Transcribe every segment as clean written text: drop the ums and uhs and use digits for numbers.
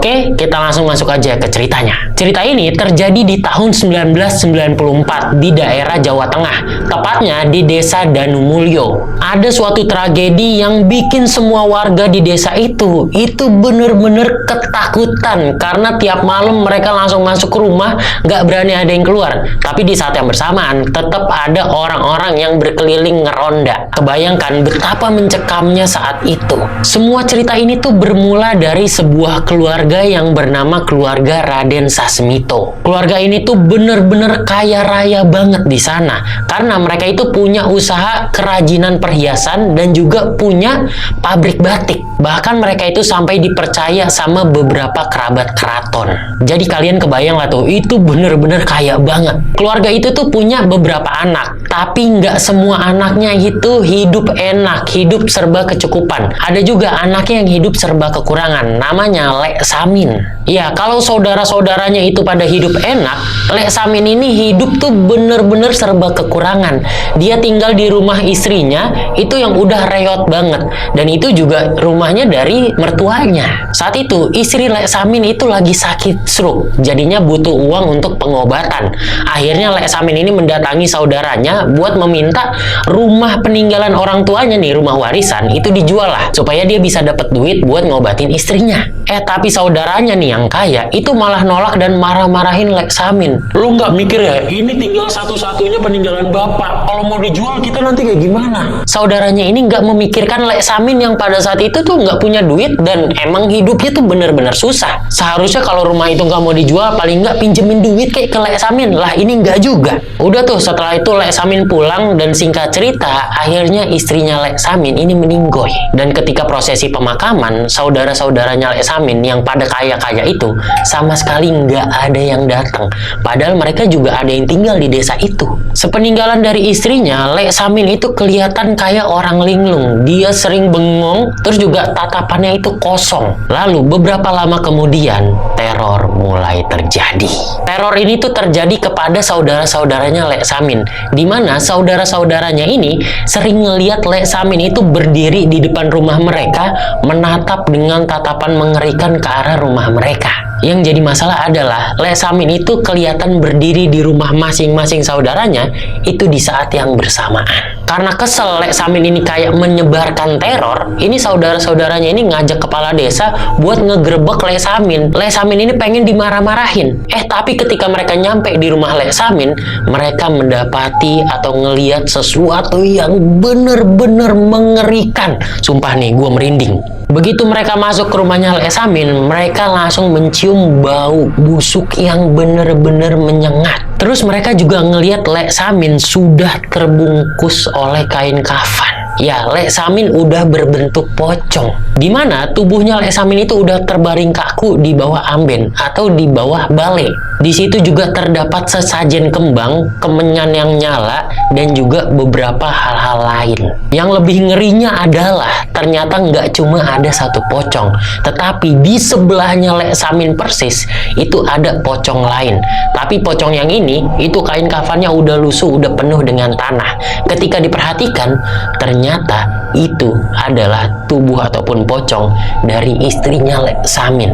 Oke, kita langsung masuk aja ke ceritanya. Cerita ini terjadi di tahun 1994 di daerah Jawa Tengah, tepatnya di desa Danumulyo. Ada suatu tragedi yang bikin semua warga di desa itu bener-bener ketakutan karena tiap malam mereka langsung masuk ke rumah, nggak berani ada yang keluar. Tapi di saat yang bersamaan, tetap ada orang-orang yang berkeliling ngeronda. Kebayangkan betapa mencekamnya saat itu. Semua cerita ini tuh bermula dari sebuah keluarga yang bernama keluarga Raden Sasmito. Keluarga ini tuh bener-bener kaya raya banget di sana karena mereka itu punya usaha kerajinan perhiasan dan juga punya pabrik batik. Bahkan mereka itu sampai dipercaya sama beberapa kerabat keraton. Jadi kalian kebayang lah tuh, itu bener-bener kaya banget. Keluarga itu tuh punya beberapa anak, tapi nggak semua anaknya itu hidup enak, hidup serba kecukupan. Ada juga anaknya yang hidup serba kekurangan, namanya Lek Samin. Ya, kalau saudara-saudaranya itu pada hidup enak, Lek Samin ini hidup tuh bener-bener serba kekurangan. Dia tinggal di rumah istrinya, itu yang udah reot banget. Dan itu juga rumahnya dari mertuanya. Saat itu, istri Lek Samin itu lagi sakit stroke, jadinya butuh uang untuk pengobatan. Akhirnya Lek Samin ini mendatangi saudaranya buat meminta rumah peninggalan orang tuanya nih, rumah warisan, itu dijual lah, supaya dia bisa dapat duit buat ngobatin istrinya. Tapi saudaranya nih yang kaya, itu malah nolak dan marah-marahin Lek Samin. Lu nggak mikir ya, ini tinggal satu-satunya peninggalan bapak. Kalau mau dijual kita nanti kayak gimana? Saudaranya ini nggak memikirkan Lek Samin yang pada saat itu tuh nggak punya duit dan emang hidupnya tuh bener-bener susah. Seharusnya kalau rumah itu nggak mau dijual, paling nggak pinjemin duit kayak ke Lek Samin. Lah ini nggak juga. Udah tuh, setelah itu Lek Samin pulang dan singkat cerita, akhirnya istrinya Lek Samin ini meninggoy. Dan ketika prosesi pemakaman, saudara-saudaranya Lek Samin yang pada kaya-kaya itu sama sekali nggak ada yang datang. Padahal mereka juga ada yang tinggal di desa itu. Sepeninggalan dari istrinya, Lek Samin itu kelihatan kayak orang linglung. Dia sering bengong, terus juga tatapannya itu kosong. Lalu beberapa lama kemudian, teror mulai terjadi. Teror ini tuh terjadi kepada saudara-saudaranya Lek Samin, di mana saudara-saudaranya ini sering ngelihat Lek Samin itu berdiri di depan rumah mereka, menatap dengan tatapan mengerikan ke arah rumah mereka. Yang jadi masalah adalah Lek Samin itu kelihatan berdiri di rumah masing-masing saudaranya itu di saat yang bersamaan. Karena kesel Lek Samin ini kayak menyebarkan teror, ini saudara-saudaranya ini ngajak kepala desa buat ngegerebek Lek Samin. Lek Samin ini pengen dimarah-marahin. Tapi ketika mereka nyampe di rumah Lek Samin, mereka mendapati atau ngeliat sesuatu yang bener-bener mengerikan. Sumpah nih, gue merinding. Begitu mereka masuk ke rumahnya Lek Samin, mereka langsung mencium bau busuk yang bener-bener menyengat. Terus mereka juga ngelihat Lek Samin sudah terbungkus oleh kain kafan. Ya, Lek Samin udah berbentuk pocong. Dimana tubuhnya Lek Samin itu udah terbaring kaku di bawah amben atau di bawah bale. Di situ juga terdapat sesajen kembang, kemenyan yang nyala, dan juga beberapa hal-hal lain. Yang lebih ngerinya adalah ternyata nggak cuma ada satu pocong, tetapi di sebelahnya Lek Samin persis itu ada pocong lain. Tapi pocong yang ini, itu kain kafannya udah lusuh, udah penuh dengan tanah. Ketika diperhatikan, ternyata itu adalah tubuh ataupun pocong dari istrinya Lek Samin.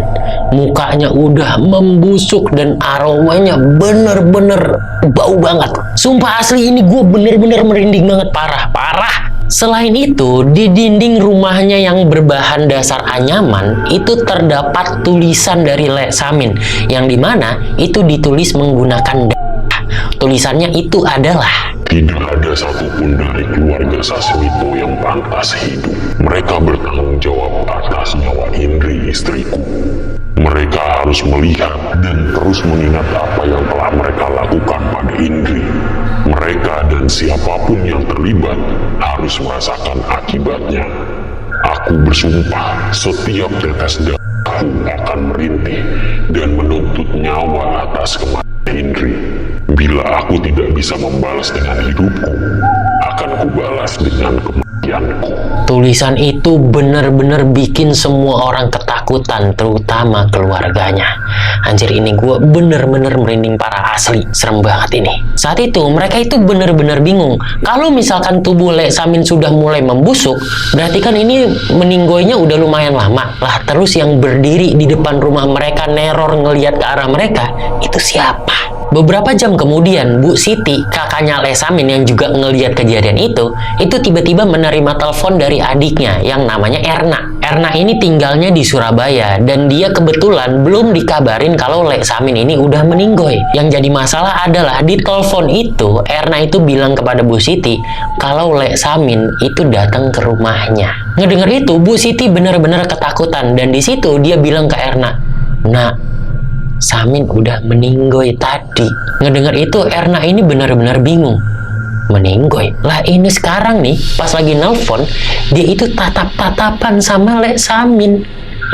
Mukanya udah membusuk dan aromanya bener-bener bau banget. Sumpah asli, ini gue bener-bener merinding banget, parah. Selain itu, di dinding rumahnya yang berbahan dasar anyaman itu terdapat tulisan dari Lek Samin, yang dimana itu ditulis menggunakan darah. Tulisannya itu adalah: tidak ada satupun dari keluarga Sasmito yang pantas hidup. Mereka bertanggung jawab atas nyawa Indri istriku. Mereka harus melihat dan terus mengingat apa yang telah mereka lakukan pada Indri. Mereka dan siapapun yang terlibat harus merasakan akibatnya. Aku bersumpah, setiap tetes darahku akan merintih dan menuntut nyawa atas kematian Indri. Bila aku tidak bisa membalas dengan hidupku, akan kubalas dengan kematianku. Tulisan itu benar-benar bikin semua orang ketakutan. ketakutan, terutama keluarganya. Anjir, ini gue bener-bener merinding parah asli, serem banget ini. Saat itu mereka itu bener-bener bingung. Kalau misalkan tubuh Lek Samin sudah mulai membusuk, berarti kan ini meninggoynya udah lumayan lama. Lah terus yang berdiri di depan rumah mereka neror ngelihat ke arah mereka, itu siapa? Beberapa jam kemudian, Bu Siti, kakaknya Lek Samin yang juga ngelihat kejadian itu tiba-tiba menerima telepon dari adiknya yang namanya Erna. Erna ini tinggalnya di Surabaya dan dia kebetulan belum dikabarin kalau Lek Samin ini udah meninggoy. Yang jadi masalah adalah di telepon itu, Erna itu bilang kepada Bu Siti kalau Lek Samin itu datang ke rumahnya. Ngedenger itu, Bu Siti benar-benar ketakutan dan di situ dia bilang ke Erna, "Nak, Samin udah meninggoy tadi." Ngedenger itu Erna ini benar-benar bingung. Meninggoy? Lah ini sekarang nih pas lagi nelpon dia itu tatap-tatapan sama Lek Samin.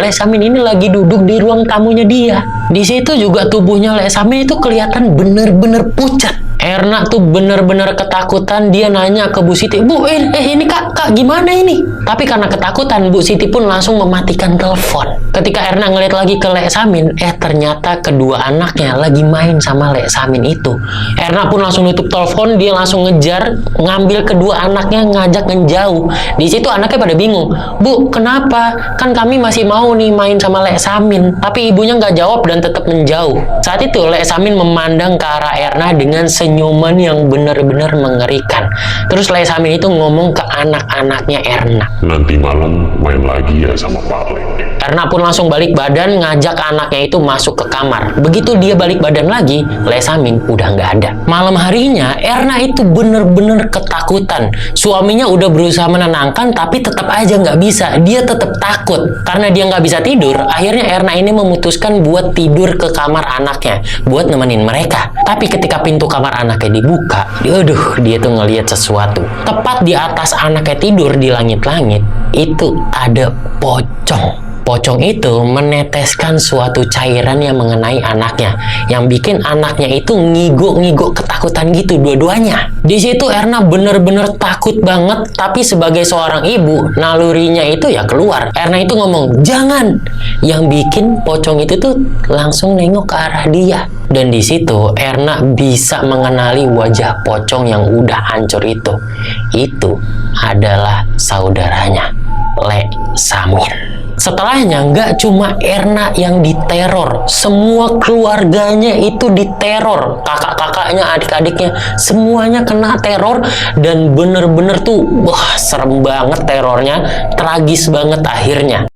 Lek Samin ini lagi duduk di ruang tamunya dia. Di situ juga tubuhnya Lek Samin itu kelihatan bener-bener pucat. Erna tuh bener-bener ketakutan, dia nanya ke Bu Siti, "Bu, ini kak gimana ini?" Tapi karena ketakutan, Bu Siti pun langsung mematikan telepon. Ketika Erna ngeliat lagi ke Lek Samin, ternyata kedua anaknya lagi main sama Lek Samin itu. Erna pun langsung nutup telepon, dia langsung ngejar, ngambil kedua anaknya, ngajak ngejauh. Di situ anaknya pada bingung, "Bu, kenapa? Kan kami masih mau nih main sama Lek Samin." Tapi ibunya nggak jawab dan tetap menjauh. Saat itu Lek Samin memandang ke arah Erna dengan senyuman yang benar-benar mengerikan. Terus Lek Samin itu ngomong ke anak-anaknya Erna, "Nanti malam main lagi ya sama Pak Lek." Erna pun langsung balik badan ngajak anaknya itu masuk ke kamar. Begitu dia balik badan lagi, Lek Samin udah nggak ada. Malam harinya Erna itu bener-bener ketakutan. Suaminya udah berusaha menenangkan tapi tetap aja nggak bisa. Dia tetap takut. Karena dia nggak bisa tidur, akhirnya Erna ini memutuskan buat tidur ke kamar anaknya buat nemenin mereka. Tapi ketika pintu kamar anaknya dibuka, dia tuh ngelihat sesuatu. Tepat di atas anaknya tidur di langit-langit, itu ada pocong. Pocong itu meneteskan suatu cairan yang mengenai anaknya, yang bikin anaknya itu ngigo-ngigo ketakutan gitu dua-duanya. Di situ Erna bener-bener takut banget, tapi sebagai seorang ibu, nalurinya itu ya keluar. Erna itu ngomong, "Jangan!" Yang bikin pocong itu tuh langsung nengok ke arah dia. Dan di situ Erna bisa mengenali wajah pocong yang udah hancur itu. Itu adalah saudaranya, Lek Samin. Setelahnya nggak cuma Erna yang diteror, semua keluarganya itu diteror, kakak-kakaknya, adik-adiknya, semuanya kena teror dan bener-bener tuh, wah serem banget terornya, tragis banget akhirnya.